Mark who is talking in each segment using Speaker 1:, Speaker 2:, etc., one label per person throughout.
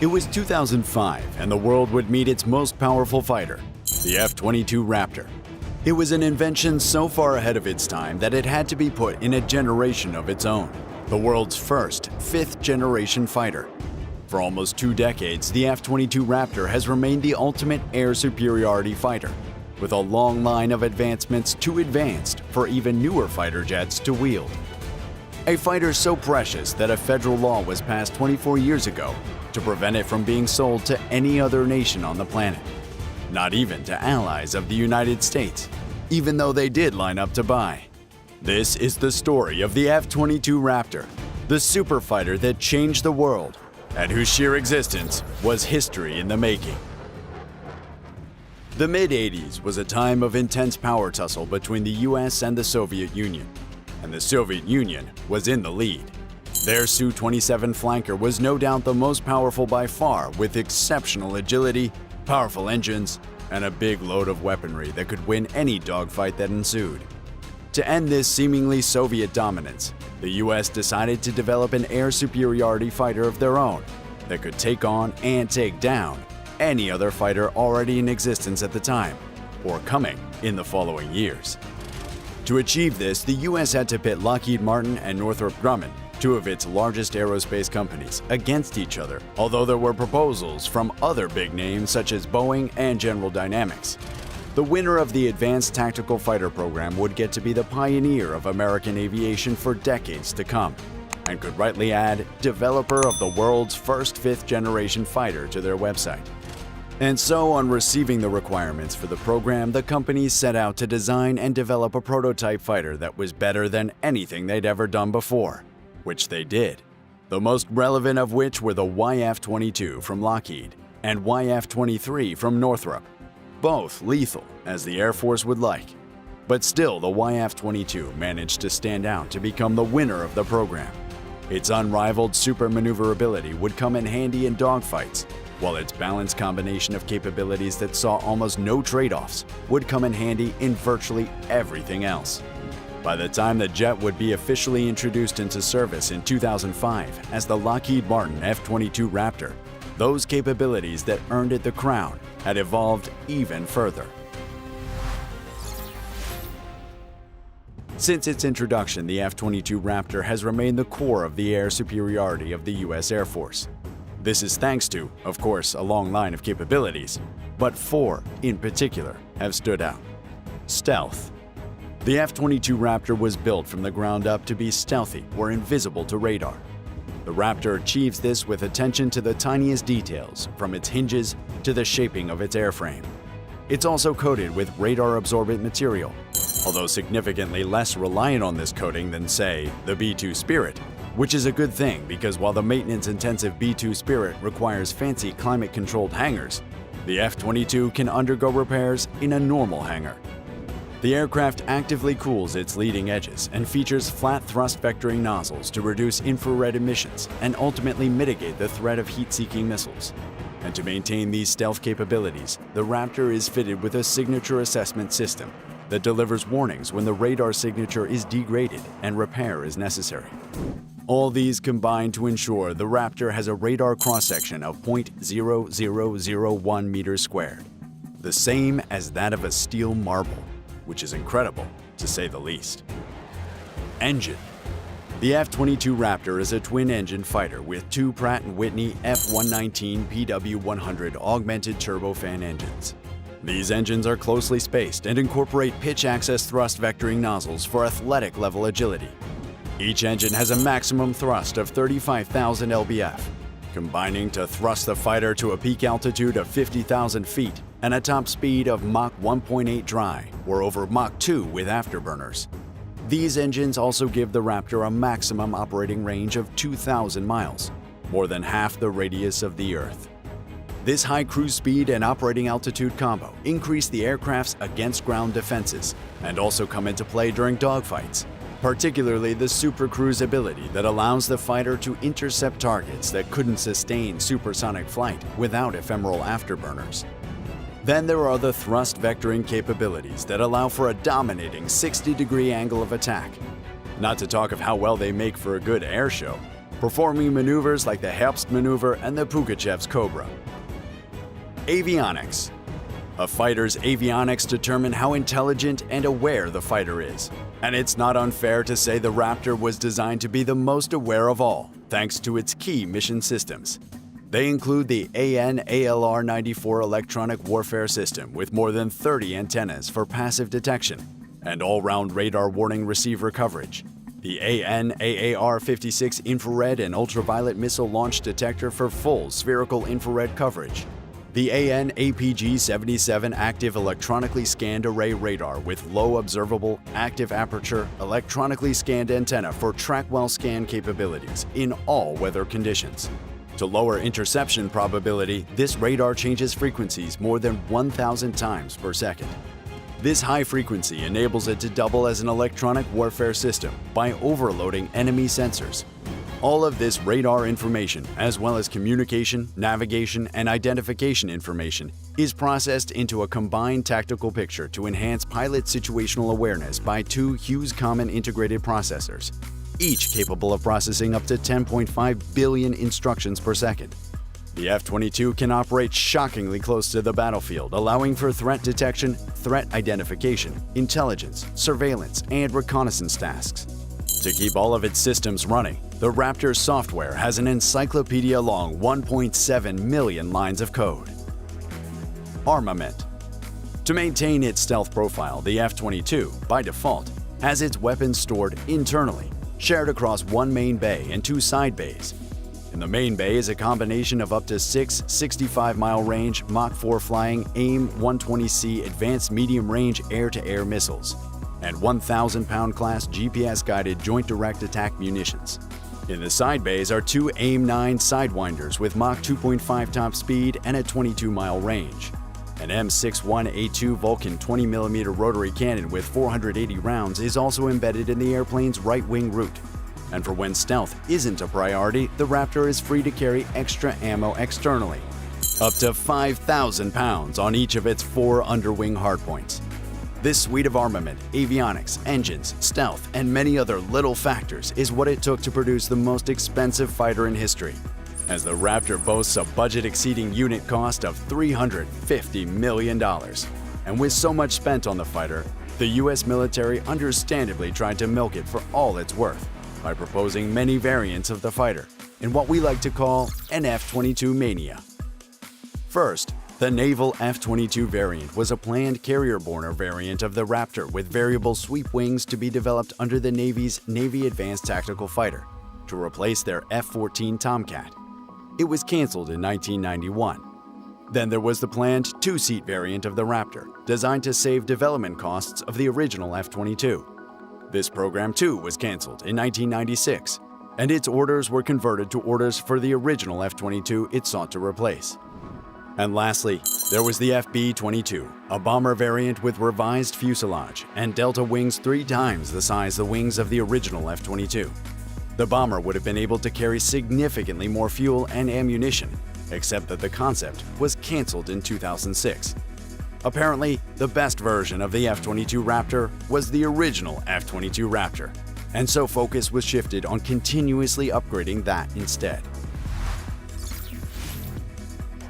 Speaker 1: It was 2005, and the world would meet its most powerful fighter, the F-22 Raptor. It was an invention so far ahead of its time that it had to be put in a generation of its own, the world's first fifth-generation fighter. For almost 2 decades, the F-22 Raptor has remained the ultimate air superiority fighter, with a long line of advancements too advanced for even newer fighter jets to wield. A fighter so precious that a federal law was passed 24 years ago to prevent it from being sold to any other nation on the planet. Not even to allies of the United States, even though they did line up to buy. This is the story of the F-22 Raptor, the super fighter that changed the world, and whose sheer existence was history in the making. The mid-80s was a time of intense power tussle between the US and the Soviet Union, and the Soviet Union was in the lead. Their Su-27 flanker was no doubt the most powerful by far, with exceptional agility, powerful engines, and a big load of weaponry that could win any dogfight that ensued. To end this seemingly Soviet dominance, the US decided to develop an air superiority fighter of their own that could take on and take down any other fighter already in existence at the time, or coming in the following years. To achieve this, the US had to pit Lockheed Martin and Northrop Grumman, 2 of its largest aerospace companies, against each other, although there were proposals from other big names such as Boeing and General Dynamics. The winner of the Advanced Tactical Fighter program would get to be the pioneer of American aviation for decades to come, and could rightly add developer of the world's first 5th-generation fighter to their website. And so, on receiving the requirements for the program, the companies set out to design and develop a prototype fighter that was better than anything they'd ever done before, which they did. The most relevant of which were the YF-22 from Lockheed and YF-23 from Northrop, both lethal, as the Air Force would like. But still, the YF-22 managed to stand out to become the winner of the program. Its unrivaled super maneuverability would come in handy in dogfights, while its balanced combination of capabilities that saw almost no trade-offs would come in handy in virtually everything else. By the time the jet would be officially introduced into service in 2005 as the Lockheed Martin F-22 Raptor, those capabilities that earned it the crown had evolved even further. Since its introduction, the F-22 Raptor has remained the core of the air superiority of the US Air Force. This is thanks to, of course, a long line of capabilities, but 4 in particular have stood out. Stealth. The F-22 Raptor was built from the ground up to be stealthy or invisible to radar. The Raptor achieves this with attention to the tiniest details, from its hinges to the shaping of its airframe. It's also coated with radar-absorbent material, although significantly less reliant on this coating than, say, the B-2 Spirit, which is a good thing because while the maintenance-intensive B-2 Spirit requires fancy climate-controlled hangars, the F-22 can undergo repairs in a normal hangar. The aircraft actively cools its leading edges and features flat thrust vectoring nozzles to reduce infrared emissions and ultimately mitigate the threat of heat-seeking missiles. And to maintain these stealth capabilities, the Raptor is fitted with a signature assessment system that delivers warnings when the radar signature is degraded and repair is necessary. All these combine to ensure the Raptor has a radar cross-section of 0.0001 meters squared, the same as that of a steel marble, which is incredible, to say the least. Engine. The F-22 Raptor is a twin-engine fighter with 2 Pratt & Whitney F-119 PW100 augmented turbofan engines. These engines are closely spaced and incorporate pitch-access thrust vectoring nozzles for athletic-level agility. Each engine has a maximum thrust of 35,000 lbf, combining to thrust the fighter to a peak altitude of 50,000 feet and a top speed of Mach 1.8 dry, or over Mach 2 with afterburners. These engines also give the Raptor a maximum operating range of 2,000 miles, more than half the radius of the Earth. This high cruise speed and operating altitude combo increase the aircraft's against-ground defenses and also come into play during dogfights, particularly the super cruise ability that allows the fighter to intercept targets that couldn't sustain supersonic flight without ephemeral afterburners. Then there are the thrust vectoring capabilities that allow for a dominating 60-degree angle of attack. Not to talk of how well they make for a good air show. performing maneuvers like the Herbst maneuver and the Pugachev's Cobra. Avionics. A fighter's avionics determine how intelligent and aware the fighter is. And it's not unfair to say the Raptor was designed to be the most aware of all, thanks to its key mission systems. They include the AN/ALR-94 electronic warfare system with more than 30 antennas for passive detection and all-round radar warning receiver coverage, the AN/AAR-56 infrared and ultraviolet missile launch detector for full spherical infrared coverage, the AN/APG-77 active electronically scanned array radar with low observable, active aperture, electronically scanned antenna for track-well scan capabilities in all weather conditions. To lower interception probability, this radar changes frequencies more than 1,000 times per second. This high frequency enables it to double as an electronic warfare system by overloading enemy sensors. All of this radar information, as well as communication, navigation, and identification information, is processed into a combined tactical picture to enhance pilot situational awareness by two Hughes Common Integrated Processors, each capable of processing up to 10.5 billion instructions per second. The F-22 can operate shockingly close to the battlefield, allowing for threat detection, threat identification, intelligence, surveillance, and reconnaissance tasks. To keep all of its systems running, the Raptor software has an encyclopedia-long 1.7 million lines of code. Armament. To maintain its stealth profile, the F-22, by default, has its weapons stored internally, shared across one main bay and two side bays. In the main bay is a combination of up to 6 65-mile range Mach 4 flying AIM-120C advanced medium-range air-to-air missiles and 1,000-pound class GPS-guided joint direct attack munitions. In the side bays are two AIM-9 Sidewinders with Mach 2.5 top speed and a 22-mile range. An M61A2 Vulcan 20mm rotary cannon with 480 rounds is also embedded in the airplane's right-wing root. And for when stealth isn't a priority, the Raptor is free to carry extra ammo externally, up to 5,000 pounds on each of its 4 underwing hardpoints. This suite of armament, avionics, engines, stealth, and many other little factors is what it took to produce the most expensive fighter in history, as the Raptor boasts a budget-exceeding unit cost of $350 million. And with so much spent on the fighter, the U.S. military understandably tried to milk it for all it's worth by proposing many variants of the fighter in what we like to call an F-22 mania. First, the naval F-22 variant was a planned carrier-borne variant of the Raptor with variable sweep wings to be developed under the Navy's Navy Advanced Tactical Fighter to replace their F-14 Tomcat. It was canceled in 1991. Then there was the planned two-seat variant of the Raptor, designed to save development costs of the original F-22. This program too was canceled in 1996, and its orders were converted to orders for the original F-22 it sought to replace. And lastly, there was the FB-22, a bomber variant with revised fuselage and delta wings 3 times the size of the wings of the original F-22. The bomber would have been able to carry significantly more fuel and ammunition, except that the concept was canceled in 2006. Apparently, the best version of the F-22 Raptor was the original F-22 Raptor, and so focus was shifted on continuously upgrading that instead.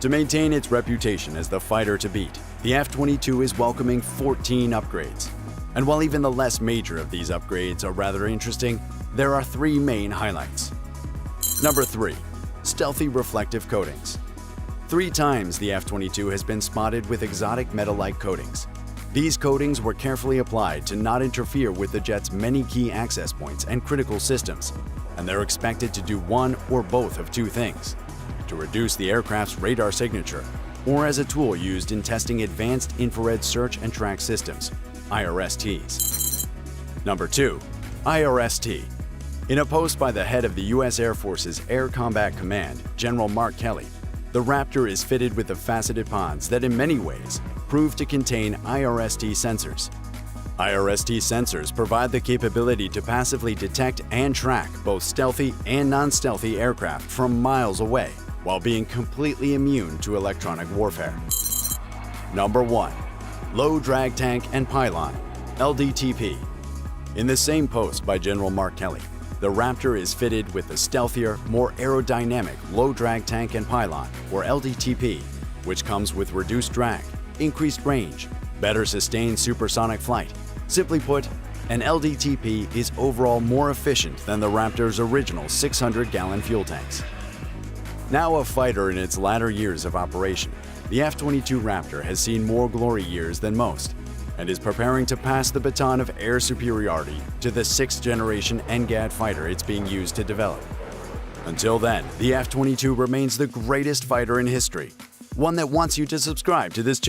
Speaker 1: To maintain its reputation as the fighter to beat, the F-22 is welcoming 14 upgrades. And while even the less major of these upgrades are rather interesting, there are 3 main highlights. Number 3. Stealthy reflective coatings. 3 times the F-22 has been spotted with exotic metal-like coatings. These coatings were carefully applied to not interfere with the jet's many key access points and critical systems, and they're expected to do one or both of 2 things: to reduce the aircraft's radar signature, or as a tool used in testing Advanced Infrared Search and Track Systems, IRSTs. Number 2. IRST. In a post by the head of the U.S. Air Force's Air Combat Command, General Mark Kelly, the Raptor is fitted with the faceted pods that in many ways prove to contain IRST sensors. IRST sensors provide the capability to passively detect and track both stealthy and non-stealthy aircraft from miles away, while being completely immune to electronic warfare. Number 1. Low Drag Tank and Pylon, LDTP. In the same post by General Mark Kelly, the Raptor is fitted with a stealthier, more aerodynamic low-drag tank and pylon, or LDTP, which comes with reduced drag, increased range, better sustained supersonic flight. Simply put, an LDTP is overall more efficient than the Raptor's original 600-gallon fuel tanks. Now a fighter in its latter years of operation, the F-22 Raptor has seen more glory years than most and is preparing to pass the baton of air superiority to the 6th-generation NGAD fighter it's being used to develop. Until then, the F-22 remains the greatest fighter in history, one that wants you to subscribe to this channel.